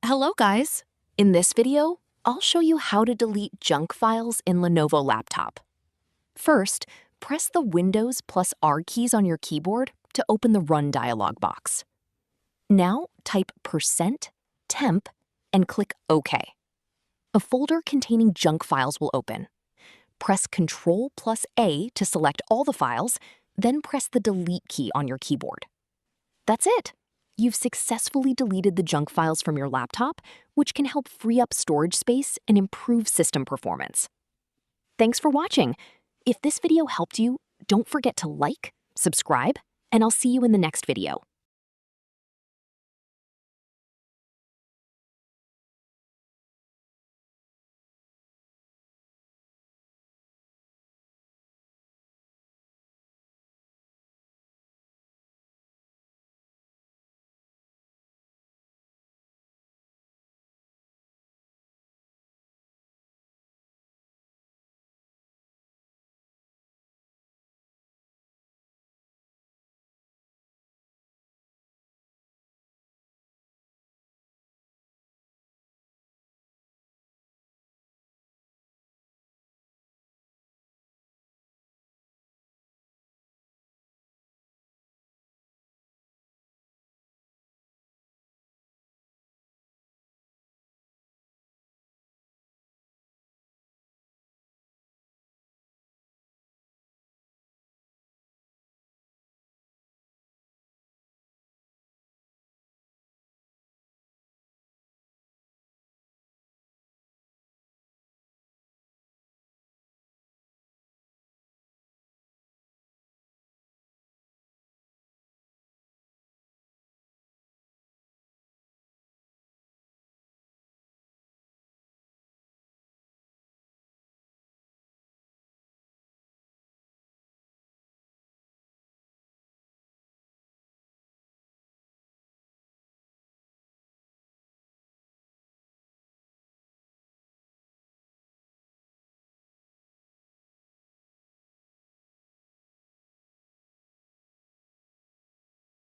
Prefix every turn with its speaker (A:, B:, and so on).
A: Hello guys! In this video, I'll show you how to delete junk files in Lenovo laptop. First, press the Windows plus R keys on your keyboard to open the Run dialog box. Now type %temp and click OK. A folder containing junk files will open. Press Ctrl plus A to select all the files, then press the Delete key on your keyboard. That's it! You've successfully deleted the junk files from your laptop, which can help free up storage space and improve system performance. Thanks for watching. If this video helped you, don't forget to like, subscribe, and I'll see you in the next video.